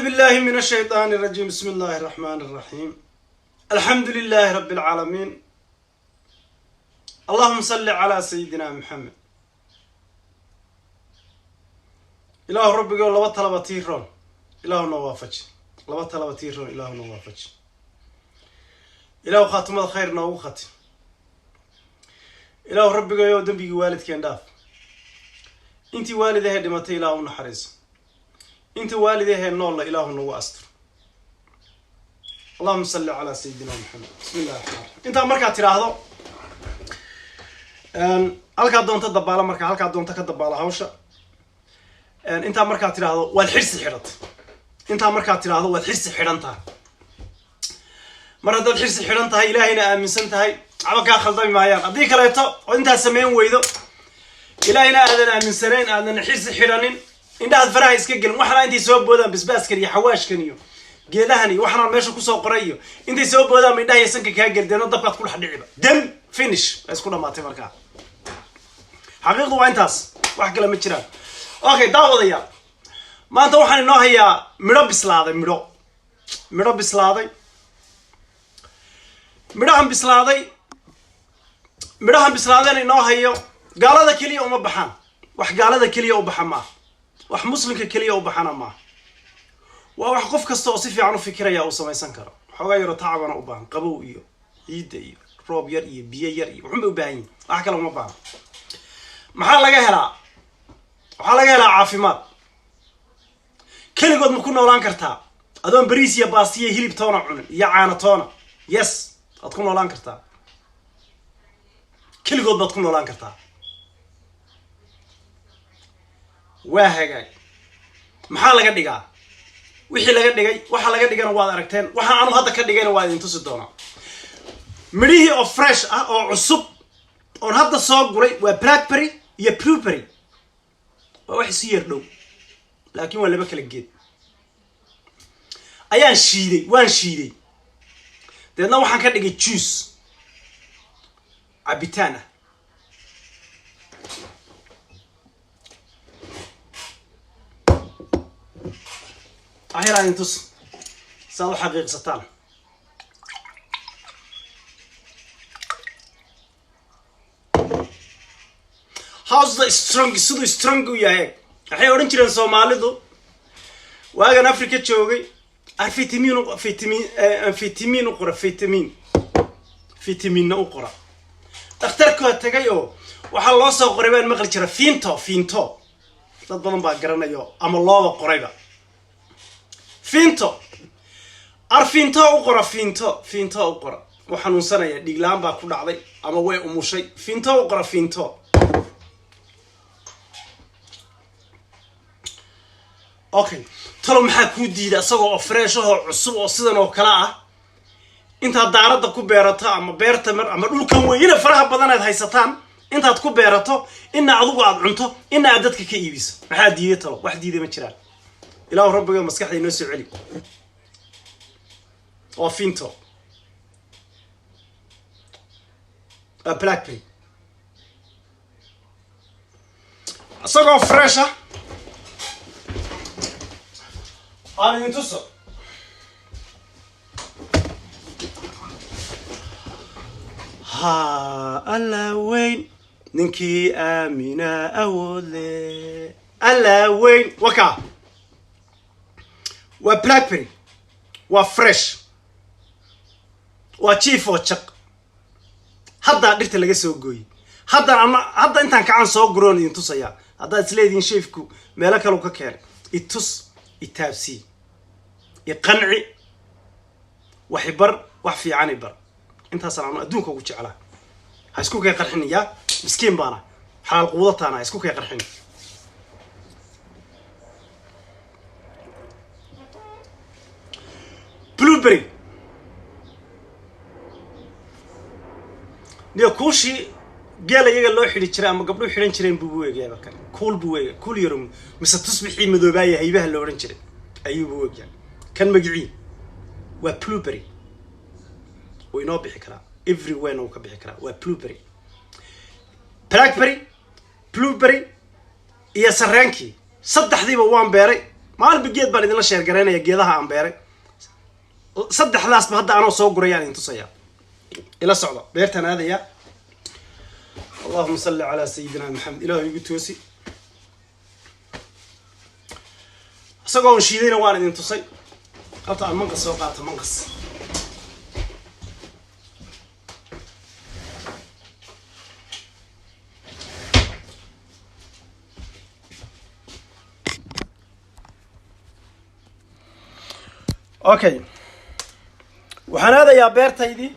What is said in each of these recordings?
بالله من الشيطان الرجيم. بسم الله الرحمن الرحيم. الحمد لله رب العالمين. اللهم صل على سيدنا محمد. إله ربك الله طلب تيرون إله نوافج الله طلب تيرون إله نوافج إله خاتم الخير نوخت إله ربك يا دنبي والد كان داف أنت والده هدمت إله نحرز أنت والده النور إله نو أستر. اللهم صل على سيدنا محمد. بسم الله الرحمن الرحيم. أنت مركز تراهض halka doonta dabaala marka halka doonta ka dabaala hawsha inta marka tiraahdo wad xirsi xirad inta marka tiraahdo wad xirsi xirantaa marada xirsi xirantaa ilaahayna aaminsan tahay aba ka khaldami maayaan hadii kaleeto oo inta sameyn weydo ilaahayna aadan aaminsaneen aadan xirsi xiranin indhaad faraha iska gelin waxna intii soo boodaan basbaaskan iyo xawaashkan iyo geedahan iyo waxna meesha ku soo qoray iyo intii soo boodaan indhaha yeesanka ka geldeeno dabkaad ku dhaxdhiciba dam finish isku dhamaatay markaa حقيقة وانتاس واحد كلام متشران. أوكي داود يا ما أنت وحنا نهيا مرب بسلاده مرب بسلاده مرهم بسلاده مرهم بسلاده نهيا قال هذا كلي أو مبحان وح قال هذا كلي أو بحما وح مسلم كلي أو بحنا ما وح قف كستوصف عنه فكرة يا أوسما يسنكر حواير تعبنا أوبان قبو إيو يدي روب يري بيه يري وحمي وباين أحكي لهم مبحان maxaa laga helaa waxa laga helaa caafimaad kaligood ma ku noolaan kartaa adoon bariis iyo baastiye hilib toona cunin iyo caano toona yes ad ku noolaan kartaa kaligood baad ku noolaan kartaa waa hagaag maxaa laga dhigaa wixii laga dhigay waxa laga dhigana waad aragteen waxa aanu hadda ka dhigayna waa idin tusi doonaa midhihii oo fresh ah oo cusub oo hadda soo guray waa blackberry يا بلوبري واحد سير دو لكن ولا بكل الجيد أيان شيدي وان شيدي ده نوع حن كده جوس عبيتانا أخيرا انتوس صار حقيقة ستان How's the strong يا هيك الحين ورن ترى الصومالي دو واجن أفريقيا تشوفي فيتامين وقرا فيتامين وقرا اختركوا تجايو وحلا صار قريبا مغلي ترى فينتو لا تظن بعقرنا يو أما الله قريبا فينتو فينتو وقرا وحنون سنة يا ديجلام باكل علي أما وين أمشي فينتو وقرا فينتو أوكي ترى محاكو ديدا سووا فريشة عصب وصيدا وكلاء أنت هالدارة تكون بيرتها أما بيرتمر أما نقول كم وين فرها بدنا هايستان أنت هتكون بيرته إن عضو عنته إن عددك كيبيس محاد ديدا ترى واحد ديدا متشرال إله ربك مسكح الناس علي وفينتو بلاك بي سووا فريشة أنا ينتصر ها ألا وين ننكي آمنة أولي ألا وين وكا وبلاك بيري وفريش وشيف وشق هذا قلت لك سوقي هذا أنت كان سوق قرون ينتصر يا هذا تلاقي شيفكو مالك لو ككير يتص التابسي يقنعي وحبر وحفي عني بر انت صراحة أدونك وجه على هايسكوك يقرحني يا مسكين بانا حال قوضة أنا هايسكوك يقرحني بلوبري ديو كوشي قال يجي الله يحيي الشراء ما قبله يحيي الشراء بوجه يا بكر كول يوم مثل تصبحي مذوباية هيبها اللي ورنشري أيوه بوجه كان مجعين وبلوبري وينو بحكرة everywhere نو كبحكرة وبلوبري بلاكبري بلوبري يا سرانكي صدح ذي بوان بيري maalin bigeed baan idinla sheer garaynaya geedaha aan beeray saddexdaasba hadda anoo soo gurayaan idin tusaya ila socdo beertan aadaya اللهم صل على سيدنا محمد إلهي يقتوسي سقون شيدين وانا دين تصي قطع المنقص وقعت المنقص اوكي وحن هذا يا بيرتيدي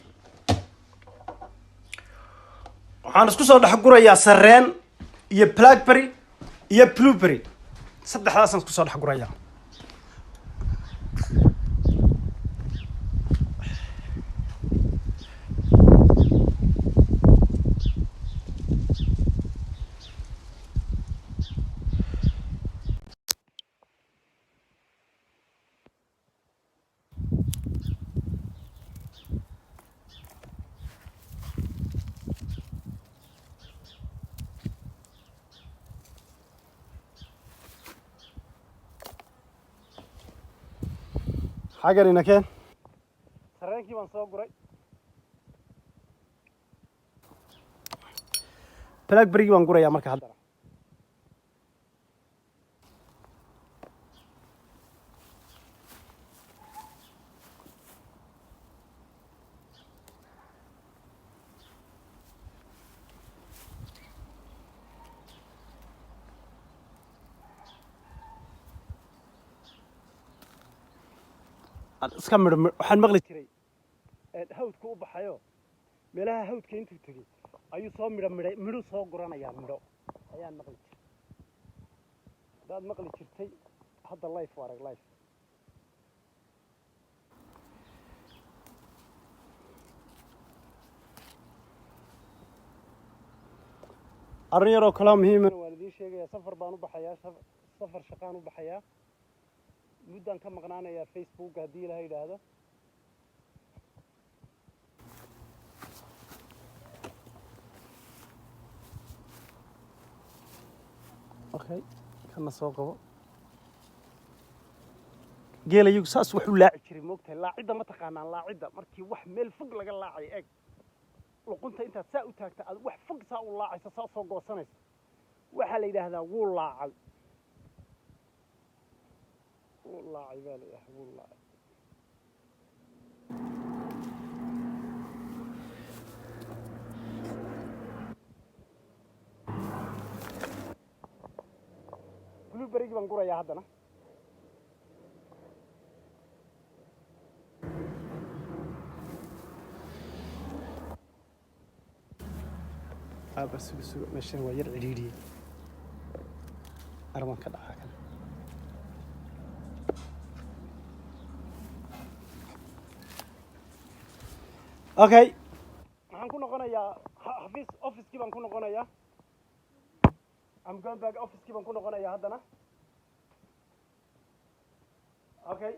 waxaan isku soo dhex gurayaa sarreen iyo blackberry iyo blueberry saddexdaasaan isku soo dhex gurayaa حاجة كان سرينكي بان سو غراي بلاك بري بان غرايا marka hadda iska midho waxaan maqli jiray hawdku u baxayo meelaha hawdka intuu tagay ayuu soo midho soo guranaya midho ayaan maqli jiray dad maqli jirtay hadda life warag life arrin yaroo kala muhiim ah waan idin sheegayaa safar baan u baxayaa safar shaqaan u baxayaa muddan ka maqnaanaya Facebook hadii la yiraahdo okay kana soo qabo geelayu saas wuxuu laaci jiray moogtay laacida ma taqaanaan laacida markii wax meel fog laga laacay eeg luqunta inta saa u taagta aad wax fog saa u laacaysa saa soo goosanaysa waxa la yiraahdaa wuu laacay والله عبالي يا والله blueberry baan gurayaa haddana bas meeshan waa yar ciriiriye armaan ka dhacaa kan okay waxaan ku noqonayaa office-kii baan ku noqonayaa I'm going back office-kii baan ku noqonayaa haddana okay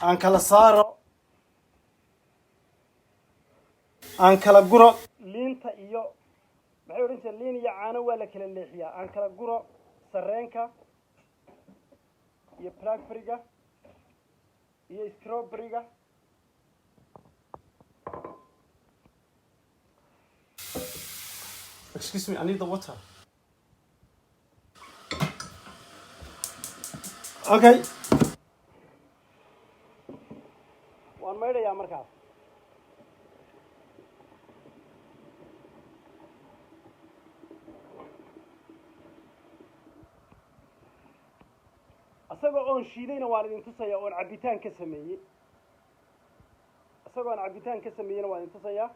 aan kala saaro aan kala guro liinta iyo maxay oran jireen liin iyo caano waa la kala leexiyaa aan kala guro sarreenka iyo blackberry-ga iyo strawberry-ga Excuse me, I need the water. Okay. Waan maydhayaa markaas. asagoo oon shiidayna waan idin tusayaa oon cabitaan ka sameeyay asagoo aan cabitaan ka sameeyayna waan idin tusayaa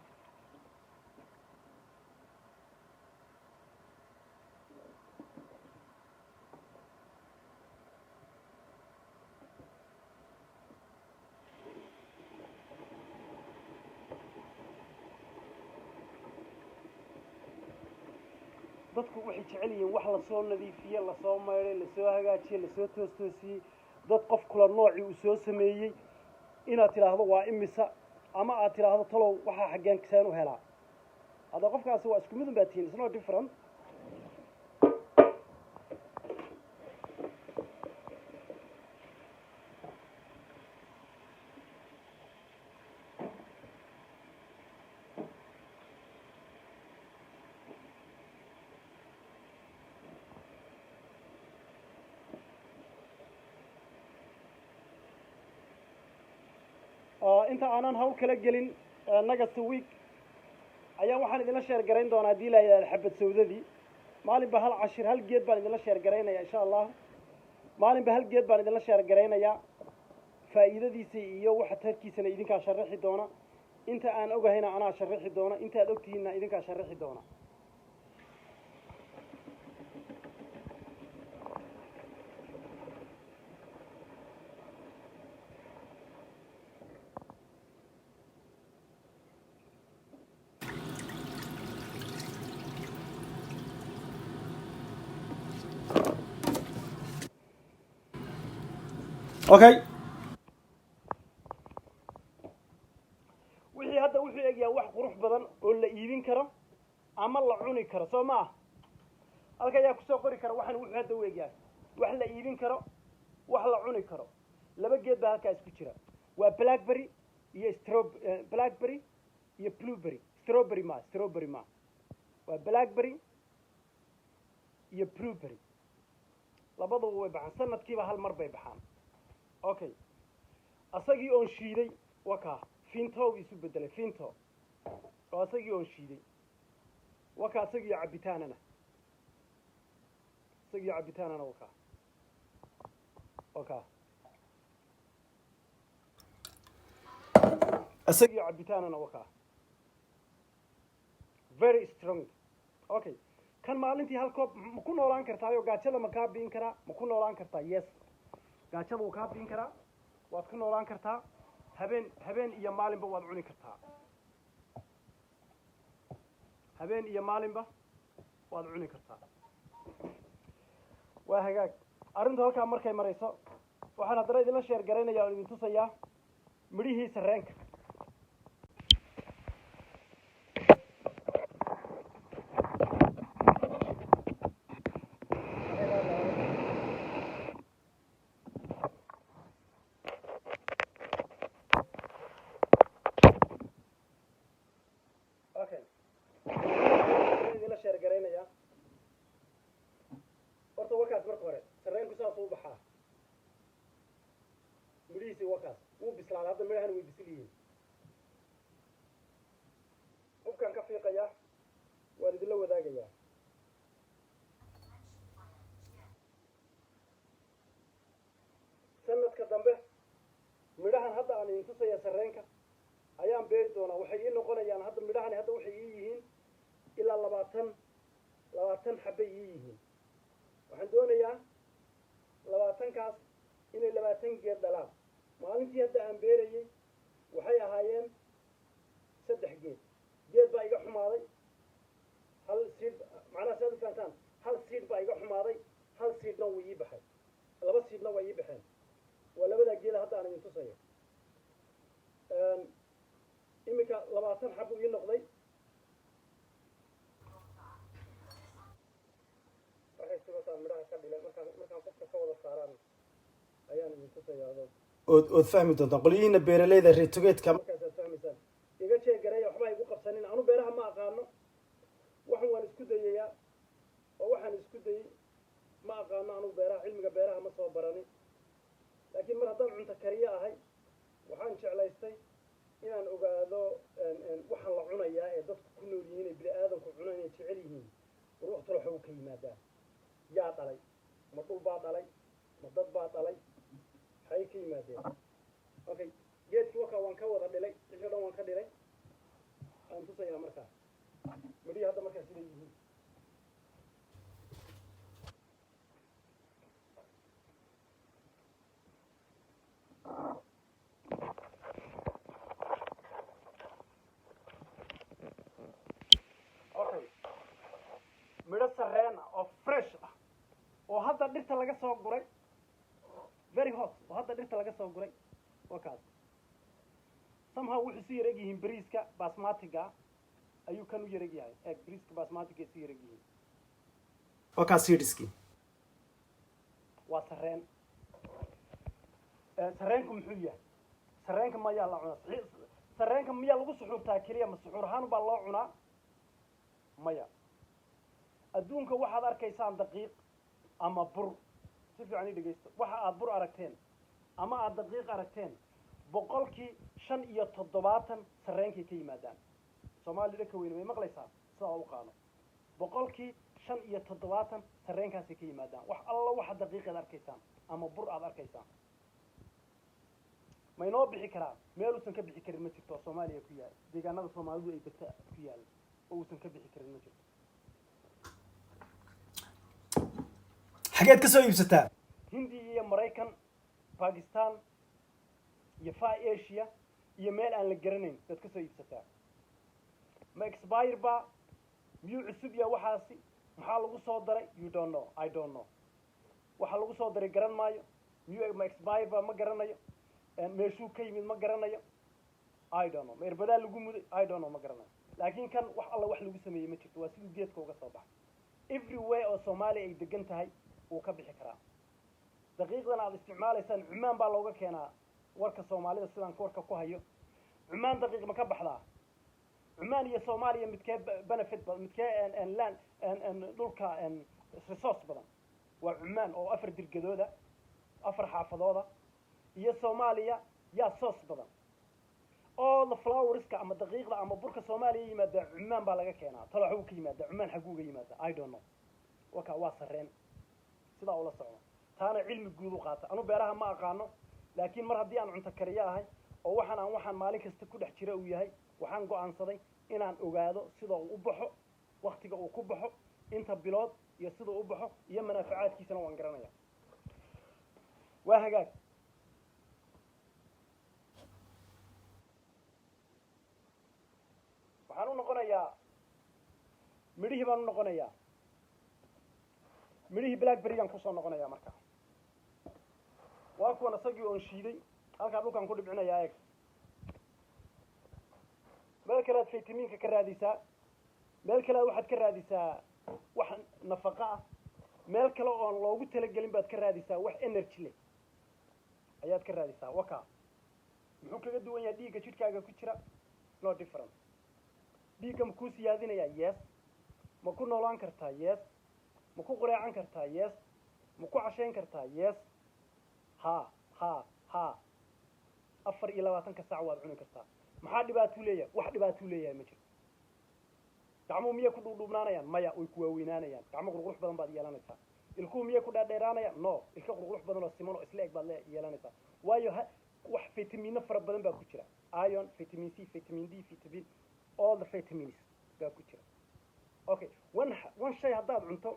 dadku waxay jecel yihiin wax la soo nadiifiyo la soo mayray la soo hagaajiyo la soo toosiyay dad qof kula nooci uu soo sameeyay inaad tiraahdo waa imisa ama aad tiraahdo talow waxa xageen kasaan u helaa هذا قف كاس هو اسكو مدن باتين it's not different inta aanan hawl kala gelin next week ayaa waxaan idin la sheer garayn doonaa hadii la yiraahdo xabad sawdadii maalinba hal cashir hal geed baan idin la sheer garaynaya insha Allah maalinba hal geed baan idin la sheer garaynaya faa'iidadiisa iyo waxa tarkiisana idinka sharaxi doona inta aan ogahayna ana sharaxi doona inta aad ogtihiina idinka sharaxi doona okay wixii hadda wuxuu eegyaa wax qurux badan oo la iibin karo ama la cuni karo Soomaa halka ayaa ku soo qori kara waxaan wuxuu hadda u eegyaa wax la iibin karo wax la cuni karo laba geed baa halkaas ku jira waa blackberry iyo blackberry iyo blueberry strawberry ma waa blackberry iyo blueberry labadaba way baxaan sanadkiiba hal mar bay baxaan okay asagii oo shiiday waka finto isu bedelay finto oo asagii oo shiiday waka asagii cabitaanana waka asagii cabitaanana waka very strong okay kan maalintii hal koob ma ku noolaan kartaa oo gaajada ma ka biin karaa ma ku noolaan kartaa yes gaajada uu ka biin karaa waad ku noolaan kartaa habeen iyo maalinba waad cuni kartaa habeen iyo maalinba waad cuni kartaa waa hagaag arinta halka markay marayso waxaan hadda idin la sheer gareynayaa oo idin tusayaa midhihiisa reenka هذا ما هنوي بسليه وكان كفي قيا والد له وذاقيا سنة كدنبه مدحن هذا أنا ينتصي يا سرينك أيام بيتونا وحيين نقوليان هذا مدحن هذا وحييين إلا لباتن حبييين وحندونا يا لباتن كاس إن لباتن جد دلاب maalintii hadda aan beerayay waxay ahaayeen 3 geed baa iga xumaaday hal seed macna saad faantaan hal seed baa iga xumaaday hal seedna wuu ii baxay laba seedna way ii baxeen waa labada geed hadda aan idin tusayo imika 20 xabo ii noqday waxay soo saaran midhaha ka dhilay markaan qofka ka wada saaraan ayaan idin tusayaa oo fahmi doontaan qoliyiina beeraleyda reetogeedka markaas fahmaysan iga jeegaray waxba igu qabsanin anu beeraha ma aqaano waxaan isku dayayaa oo waxaan isku dayay ma aqaano anu beeraha cilmiga beeraha ma soo baranin laakiin mar haddaan cunto kariye ahay waxaan jeclaystay inaan ogaado waxaan la cunayaa ee dadku ku nool yihiin ee bini'aadanku cunaan ay jecel yihiin ruuxda waxa uu ka yimaadaa yaa dhalay ma dhul baa dhalay ma dad baa dhalay hay ka yimaadeen okay geedkii waka waan ka wada dhilay inta dhan waan ka dhilay aan tusayaa markaa midhihi hadda markaa sida yihiin okay midho sarreen oo fresh ah oo hadda dhirta laga soo guray very hot وهذا dhirta laga soo guray wakaas somehow wuxuu si yareeg yihiin bariiska basmatiga ayuu kan u yarag yahay eeg briska basmatiga isu yarag yihiin waa kaa seedskii waa sarreen sarreenku muxuu yahay sarreenka mayaa la cunaa sarreenka miyaa lagu suxuurtaa keliya ma suxuur ahaan baa loo cunaa maya adduunka waxaad arkaysaan daqiiq ama bur si fiican ii dhegaysta waxa aad bur aragteen ama aad daqiiq aragteen boqolkii 75 sarreenkay ka yimaadaan Soomaali dhaka weyn way maqlaysaa sidaa u qaano boqolkii 75 sarreenkaasay ka yimaadaan wax alla waxa daqiiqaad arkaysaan ama bur aad arkaysaan ma inoo bixi karaa meel uusan ka bixi karin ma jirto Soomaaliya ku yaal deegaanada Soomaalidu ay degta ku yaal oo uusan ka bixi karin ma jirto xageed ka soo iibsataa Hindi iyo Mareykan Pakistan iyo Far Asia iyo meel aan la garanayn dad ka soo iibsataa ma expire ba miyuu cusub ya waxaasi maxaa lagu soo daray you don't know I don't know waxa lagu soo daray garan maayo miyuu ma expire ba ma garanayo meeshuu ka yimid ma garanayo I don't know meerbadaa lagu muday I don't know ma garanayo laakiin kan wax alla wax lagu sameeyay ma jirto waa sidii geedka uga soo baxay everywhere oo Soomaaliya ay degan tahay uu ka bixi karaa daqiiqdan aad isticmaalaysaan cumaan baa looga keenaa warka Soomaalida sidaan warka ku hayo cumaan daqiiq ma ka baxdaa cumaan iyo Soomaaliya midkee benefit badan midkee land dhulka resource badan waa cumaan oo 4 dirgadooda 4 xaafadooda iyo Soomaaliya yaa source badan all the flowerska ama daqiiqda ama burka Soomaaliya yimaada cumaan baa laga keenaa talo xuu ka yimaada cumaan xaguuga yimaada I don't know waa sarreen sidaa ula socdo taana cilmi guud u qaata anu beeraha ma aqaano laakiin mar haddii aan cunto kariye ahay oo waxaan maalin kasta ku dhex jira uu yahay waxaan go'aansaday inaan ogaado sida uu u baxo waqtiga uu ku baxo inta bilood iyo sida uu u baxo iyo manaafacaadkiisana waan garanaya waa hagaag waxaan u noqonayaa midhihii baan u noqonayaa midhihii blackberry-gan kusoo noqonayaa marka waa kuwan isagii oon shiiday halkaa dhulkaan ku dhibcinayaa eeg meel kale aad faytamiinka ka raadisaa meel kale waxaad ka raadisaa wax nafaqo ah meel kale oon loogu talagelin baad ka raadisaa wax energy leh ayaad ka raadisaa waka muxuu kaga duwan yahay dhiigga jidhkaaga ku jira no different dhiigga ma kuu siyaadinayaa yes ma ku noolaan kartaa yes ma ku qureecan kartaa yes ma ku cashayn kartaa yes ha 24 saac waad cuni kartaa maxaa dhibaato leeyahay wax dhibaato leeyahay ma jiro gacmo miya ku dhuudhubnaanayaan maya way ku waaweynaanayaan gacmo qurqurux badan baad yeelanaysaa ilkuhu miya ku dhaadheeraanayaan no ilka qurqurux badan oo siman oo isla eg baad yeelanaysaa waayo wax fitamiino fara badan baa ku jira iron vitamin C vitamin D vitamin all the vitamins baa ku jira okay one shay haddaad cunto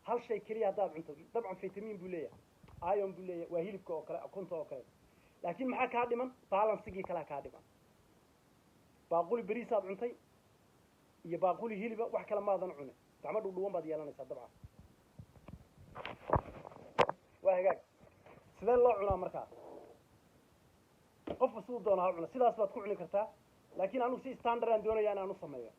hal shay keliya haddaad cunto dabcan vitamin buu leeyahay iron buu leeyahay waa hilibka oo kale akunta oo kale laakiin maxaa kaa dhiman balansigii kala kaa dhiman baaquli bariisaad cuntay iyo baaquli hiliba wax kala maadan cunin gacmo dhuudhuwan baad yeelanaysaa dabcan waa hagaag sidee loo cunaa markaa qofka siduu doona ha cuna sidaas baad ku cuni kartaa laakiin anigu si standard aan doonaya inaan u sameeyo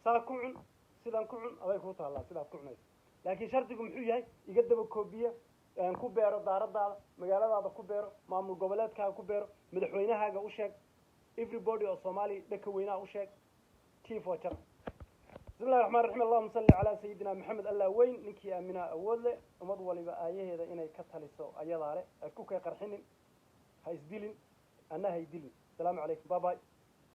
saa ku cun sidaan ku cun aday ku taala sidaad ku cunayso laakiin shardigu muxuu yahay iga daba koobiya ku beero daaradaada magaaladaada ku beero maamul goboleedkaaga ku beero madaxweynahaaga u sheeg everybody oo Soomaali dhaka weynaha u sheeg tifo jar bismillaahir rahmaanir rahiim allahumma salli ala sayidina maxamed alla weyn ninkii aamina awood leh umad waliba aayaheeda inay ka taliso ayadaale ay ku kay qarxinin ha isdilin anna ha idilin salaamu calaykum bye bye